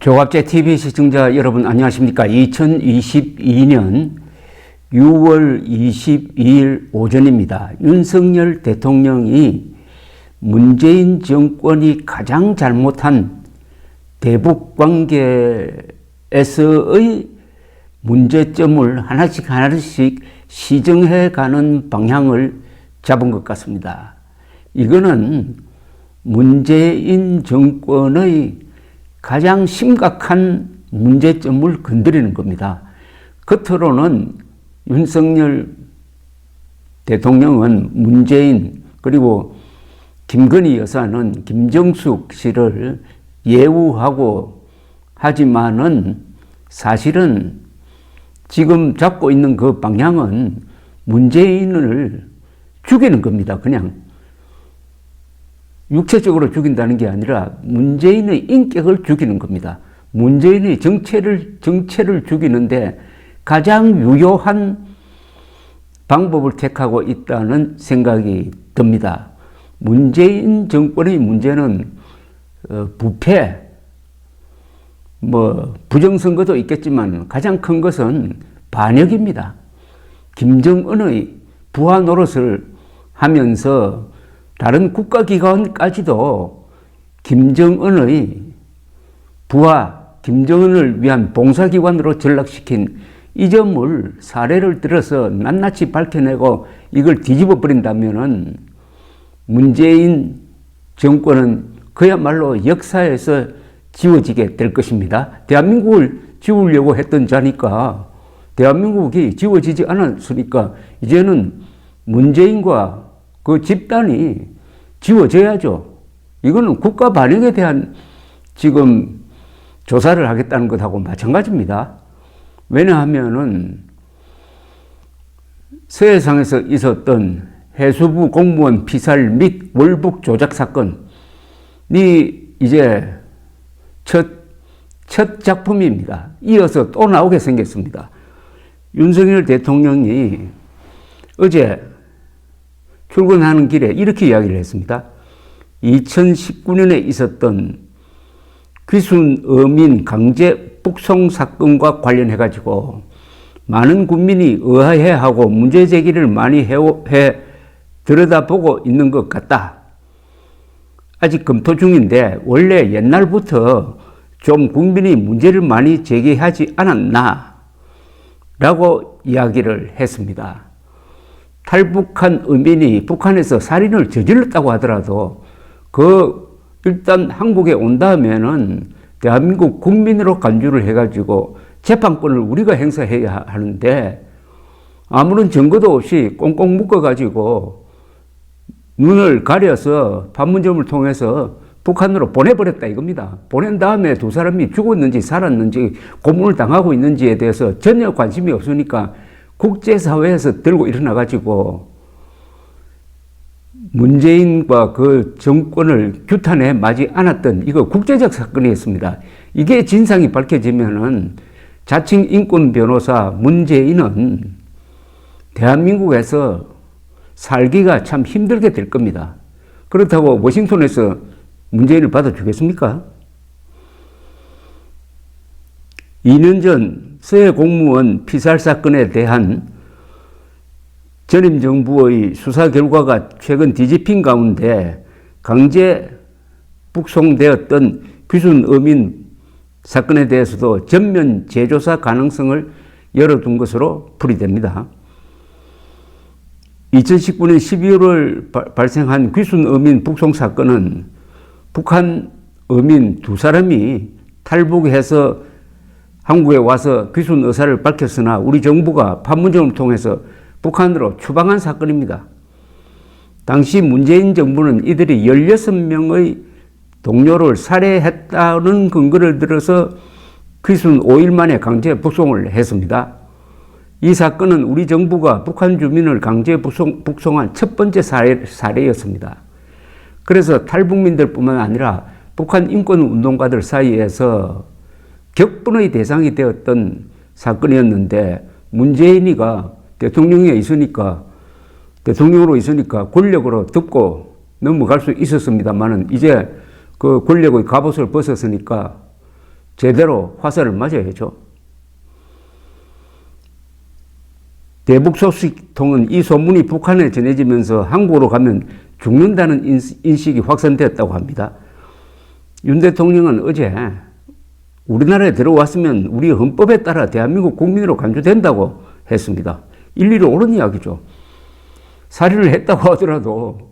조갑제 TV 시청자 여러분 안녕하십니까? 2022년 6월 22일 오전입니다. 윤석열 대통령이 문재인 정권이 가장 잘못한 대북 관계에서의 문제점을 하나씩 시정해가는 방향을 잡은 것 같습니다. 이거는 문재인 정권의 가장 심각한 문제점을 건드리는 겁니다. 겉으로는 윤석열 대통령은 문재인 그리고 김건희 여사는 김정숙 씨를 예우하고 하지만은 사실은 지금 잡고 있는 그 방향은 문재인을 죽이는 겁니다. 그냥 육체적으로 죽인다는 게 아니라 문재인의 인격을 죽이는 겁니다. 문재인의 정체를 죽이는데 가장 유효한 방법을 택하고 있다는 생각이 듭니다. 문재인 정권의 문제는 부패, 부정선거도 있겠지만 가장 큰 것은 반역입니다. 김정은의 부하 노릇을 하면서 다른 국가기관까지도 김정은의 부하, 김정은을 위한 봉사기관으로 전락시킨 이 점을 사례를 들어서 낱낱이 밝혀내고 이걸 뒤집어 버린다면은 문재인 정권은 그야말로 역사에서 지워지게 될 것입니다. 대한민국을 지우려고 했던 자니까 대한민국이 지워지지 않았으니까 이제는 문재인과 그 집단이 지워져야죠. 이거는 국가 반역에 대한 지금 조사를 하겠다는 것하고 마찬가지입니다. 왜냐하면은 서해상에서 있었던 해수부 공무원 피살 및 월북 조작 사건이 이제 첫 작품입니다. 이어서 또 나오게 생겼습니다. 윤석열 대통령이 어제 출근하는 길에 이렇게 이야기를 했습니다. 2019년에 있었던 귀순 어민 강제 북송 사건과 관련해 가지고 많은 국민이 의아해하고 문제 제기를 많이 해 들여다보고 있는 것 같다. 아직 검토 중인데 원래 옛날부터 좀 국민이 문제를 많이 제기하지 않았나 라고 이야기를 했습니다. 탈북한 어민이 북한에서 살인을 저질렀다고 하더라도 일단 한국에 온다면은 대한민국 국민으로 간주를 해가지고 재판권을 우리가 행사해야 하는데 아무런 증거도 없이 꽁꽁 묶어가지고 눈을 가려서 판문점을 통해서 북한으로 보내버렸다 이겁니다. 보낸 다음에 두 사람이 죽었는지 살았는지 고문을 당하고 있는지에 대해서 전혀 관심이 없으니까 국제사회에서 들고 일어나가지고 문재인과 그 정권을 규탄해 마지 않았던 이거 국제적 사건이었습니다. 이게 진상이 밝혀지면은 자칭 인권 변호사 문재인은 대한민국에서 살기가 참 힘들게 될 겁니다. 그렇다고 워싱턴에서 문재인을 받아주겠습니까? 2년 전 서해 공무원 피살 사건에 대한 전임 정부의 수사 결과가 최근 뒤집힌 가운데 강제 북송되었던 귀순 어민 사건에 대해서도 전면 재조사 가능성을 열어둔 것으로 풀이됩니다. 2019년 12월 발생한 귀순 어민 북송 사건은 북한 어민 두 사람이 탈북해서 한국에 와서 귀순 의사를 밝혔으나 우리 정부가 판문점을 통해서 북한으로 추방한 사건입니다. 당시 문재인 정부는 이들이 16명의 동료를 살해했다는 근거를 들어서 귀순 5일 만에 강제 북송을 했습니다. 이 사건은 우리 정부가 북한 주민을 강제 북송한 첫 번째 사례였습니다. 그래서 탈북민들뿐만 아니라 북한 인권운동가들 사이에서 격분의 대상이 되었던 사건이었는데 문재인이가 대통령으로 있으니까 권력으로 덮고 넘어갈 수 있었습니다만은 이제 그 권력의 갑옷을 벗었으니까 제대로 화살을 맞아야죠. 대북 소식통은 이 소문이 북한에 전해지면서 한국으로 가면 죽는다는 인식이 확산되었다고 합니다. 윤 대통령은 어제 우리나라에 들어왔으면 우리 헌법에 따라 대한민국 국민으로 간주된다고 했습니다. 일리로 옳은 이야기죠. 살인을 했다고 하더라도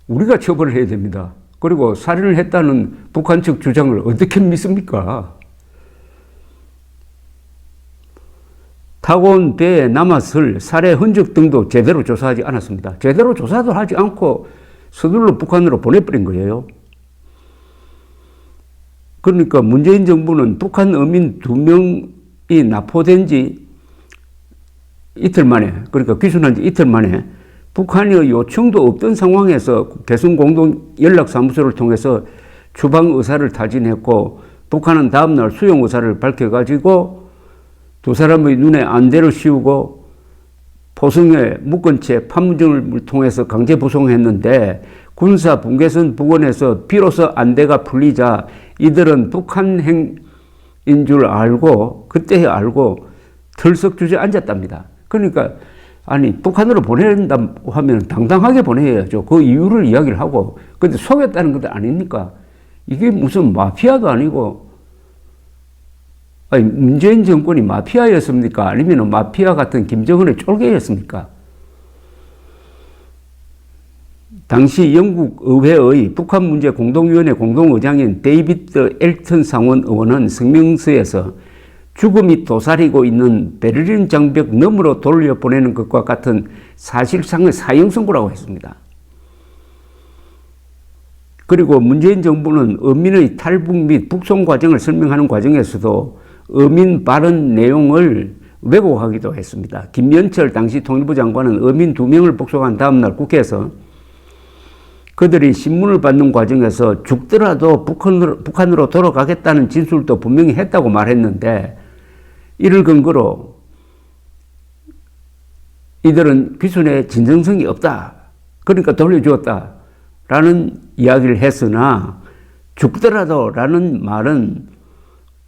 우리가 처벌을 해야 됩니다. 그리고 살인을 했다는 북한 측 주장을 어떻게 믿습니까? 타고 온 배에 남았을 살해 흔적 등도 제대로 조사하지 않았습니다. 제대로 조사도 하지 않고 서둘러 북한으로 보내버린 거예요. 그러니까 문재인 정부는 북한 어민 2명이 납포된 지 이틀 만에, 그러니까 귀순한 지 이틀 만에 북한의 요청도 없던 상황에서 개성공동연락사무소를 통해서 추방 의사를 타진했고, 북한은 다음날 수용 의사를 밝혀가지고 두 사람의 눈에 안대를 씌우고 포승에 묶은 채 판문점을 통해서 강제 부송했는데, 군사 분계선 부근에서 비로소 안대가 풀리자 이들은 북한행인 줄 알고, 그때 알고 털썩 주저앉았답니다. 그러니까 아니, 북한으로 보낸다고 하면 당당하게 보내야죠. 그 이유를 이야기를 하고. 근데 속였다는 것도 아닙니까? 이게 무슨 마피아도 아니고, 아니, 문재인 정권이 마피아였습니까? 아니면 마피아 같은 김정은의 쫄개였습니까? 당시 영국 의회의 북한 문제 공동위원회 공동의장인 데이비드 엘튼 상원 의원은 성명서에서 죽음이 도사리고 있는 베를린 장벽 너머로 돌려보내는 것과 같은 사실상의 사형 선고라고 했습니다. 그리고 문재인 정부는 어민의 탈북 및 북송 과정을 설명하는 과정에서도 어민 발언 내용을 왜곡하기도 했습니다. 김연철 당시 통일부 장관은 어민 2명을 복속한 다음날 국회에서 그들이 신문을 받는 과정에서 죽더라도 북한으로 돌아가겠다는 진술도 분명히 했다고 말했는데, 이를 근거로 이들은 귀순에 진정성이 없다, 그러니까 돌려주었다 라는 이야기를 했으나, 죽더라도 라는 말은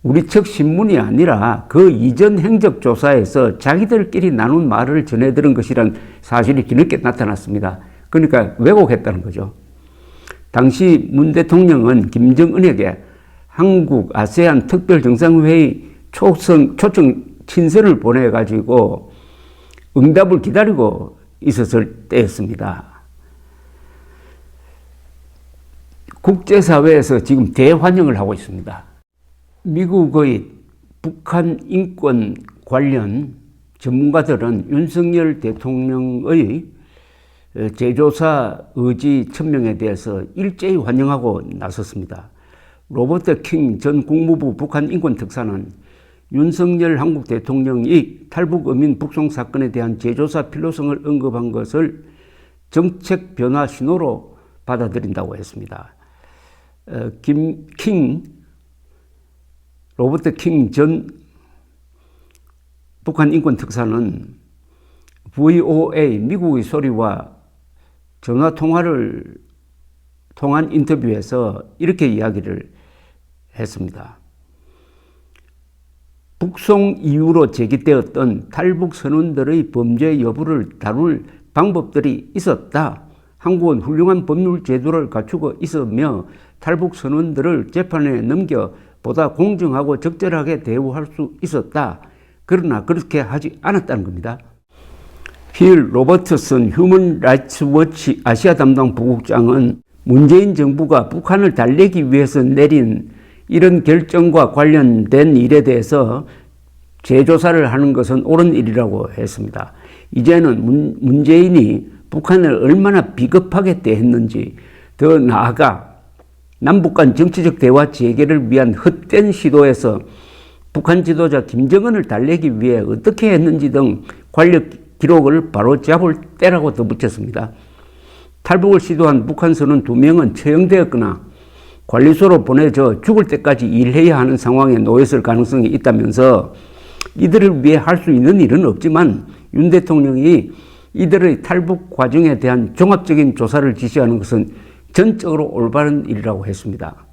우리 측 신문이 아니라 그 이전 행적조사에서 자기들끼리 나눈 말을 전해들은 것이란 사실이 뒤늦게 나타났습니다. 그러니까 왜곡했다는 거죠. 당시 문 대통령은 김정은에게 한국 아세안 특별정상회의 초청 친서를 보내가지고 응답을 기다리고 있었을 때였습니다. 국제사회에서 지금 대환영을 하고 있습니다. 미국의 북한 인권 관련 전문가들은 윤석열 대통령의 재조사 의지 천명에 대해서 일제히 환영하고 나섰습니다. 로버트 킹 전 국무부 북한 인권특사는 윤석열 한국 대통령이 탈북 어민 북송 사건에 대한 재조사 필요성을 언급한 것을 정책 변화 신호로 받아들인다고 했습니다. 로버트 킹 전 북한 인권특사는 VOA 미국의 소리와 전화 통화를 통한 인터뷰에서 이렇게 이야기를 했습니다. 북송 이후로 제기되었던 탈북 선원들의 범죄 여부를 다룰 방법들이 있었다. 한국은 훌륭한 법률 제도를 갖추고 있으며 탈북 선원들을 재판에 넘겨 보다 공정하고 적절하게 대우할 수 있었다. 그러나 그렇게 하지 않았다는 겁니다. 필 로버트슨 휴먼 라이츠 워치 아시아 담당 부국장은 문재인 정부가 북한을 달래기 위해서 내린 이런 결정과 관련된 일에 대해서 재조사를 하는 것은 옳은 일이라고 했습니다. 이제는 문재인이 북한을 얼마나 비겁하게 대했는지, 더 나아가 남북 간 정치적 대화 재개를 위한 헛된 시도에서 북한 지도자 김정은을 달래기 위해 어떻게 했는지 등 관력 기록을 바로잡을 때라고 덧붙였습니다. 탈북을 시도한 북한 선원 2명은 처형되었거나 관리소로 보내져 죽을 때까지 일해야 하는 상황에 놓였을 가능성이 있다면서 이들을 위해 할 수 있는 일은 없지만 윤 대통령이 이들의 탈북 과정에 대한 종합적인 조사를 지시하는 것은 전적으로 올바른 일이라고 했습니다.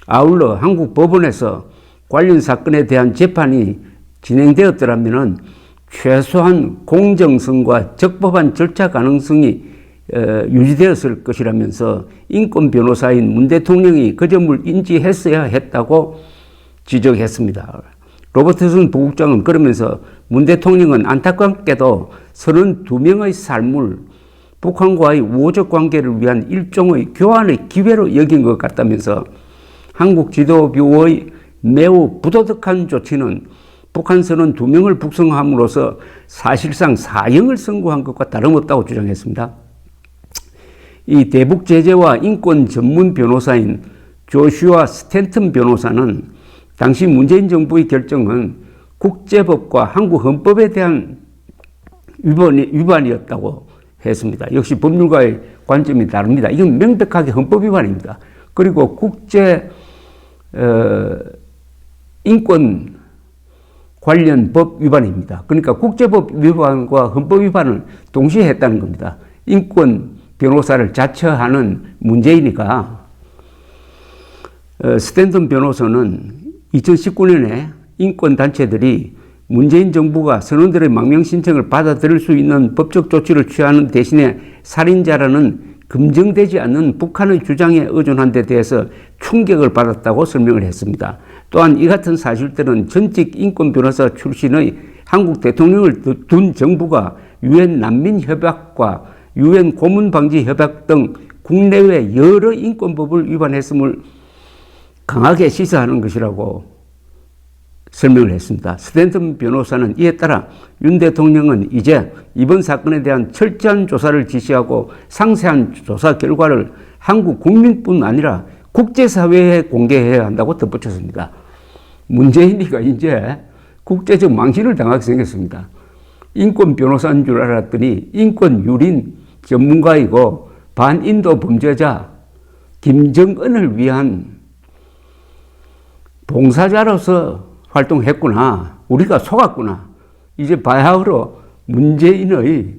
아울러 한국 법원에서 관련 사건에 대한 재판이 진행되었더라면 최소한 공정성과 적법한 절차 가능성이 유지되었을 것이라면서 인권 변호사인 문 대통령이 그 점을 인지했어야 했다고 지적했습니다. 로버트슨 부국장은 그러면서 문 대통령은 안타깝게도 32명의 삶을 북한과의 우호적 관계를 위한 일종의 교환의 기회로 여긴 것 같다면서 한국 지도부의 매우 부도덕한 조치는 북한 32명을 북송함으로써 사실상 사형을 선고한 것과 다름없다고 주장했습니다. 이 대북 제재와 인권 전문 변호사인 조슈아 스탠튼 변호사는 당시 문재인 정부의 결정은 국제법과 한국 헌법에 대한 위반이었다고 했습니다. 역시 법률가의 관점이 다릅니다. 이건 명백하게 헌법 위반입니다. 그리고 국제 인권 관련 법 위반입니다. 그러니까 국제법 위반과 헌법 위반을 동시에 했다는 겁니다. 인권 변호사를 자처하는 문재인이가 스탠턴 변호사는 2019년에 인권단체들이 문재인 정부가 선원들의 망명 신청을 받아들일 수 있는 법적 조치를 취하는 대신에 살인자라는 검증되지 않는 북한의 주장에 의존한 데 대해서 충격을 받았다고 설명을 했습니다. 또한 이 같은 사실들은 전직 인권 변호사 출신의 한국 대통령을 둔 정부가 유엔 난민협약과 유엔 고문방지협약 등 국내외 여러 인권법을 위반했음을 강하게 시사하는 것이라고 설명을 했습니다. 스탠턴 변호사는 이에 따라 윤 대통령은 이제 이번 사건에 대한 철저한 조사를 지시하고 상세한 조사 결과를 한국 국민뿐 아니라 국제사회에 공개해야 한다고 덧붙였습니다. 문재인이가 이제 국제적 망신을 당하게 생겼습니다. 인권 변호사인 줄 알았더니 인권 유린 전문가이고 반인도 범죄자 김정은을 위한 봉사자로서 활동했구나. 우리가 속았구나. 이제 바야흐로 문재인의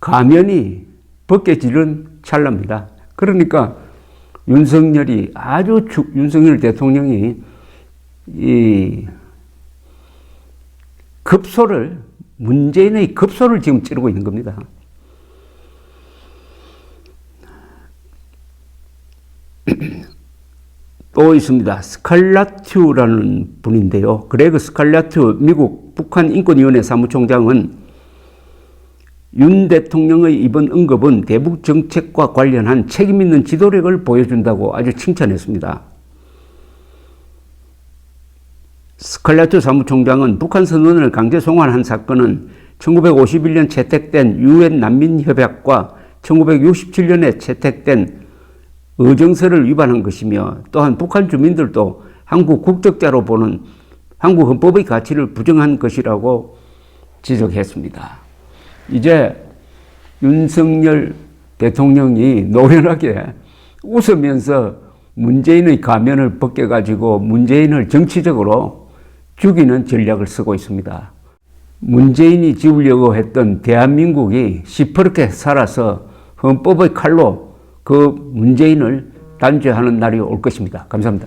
가면이 벗겨지는 찰나입니다. 그러니까 윤석열 대통령이 이 문재인의 급소를 지금 찌르고 있는 겁니다. 또 있습니다. 스칼라튜라는 분인데요. 그레그 스칼라튜 미국 북한인권위원회 사무총장은 윤 대통령의 이번 언급은 대북 정책과 관련한 책임 있는 지도력을 보여준다고 아주 칭찬했습니다. 스칼라투 사무총장은 북한 선원을 강제 송환한 사건은 1951년 채택된 유엔 난민협약과 1967년에 채택된 의정서를 위반한 것이며 또한 북한 주민들도 한국 국적자로 보는 한국 헌법의 가치를 부정한 것이라고 지적했습니다. 이제 윤석열 대통령이 노련하게 웃으면서 문재인의 가면을 벗겨가지고 문재인을 정치적으로 죽이는 전략을 쓰고 있습니다. 문재인이 지우려고 했던 대한민국이 시퍼렇게 살아서 헌법의 칼로 그 문재인을 단죄하는 날이 올 것입니다. 감사합니다.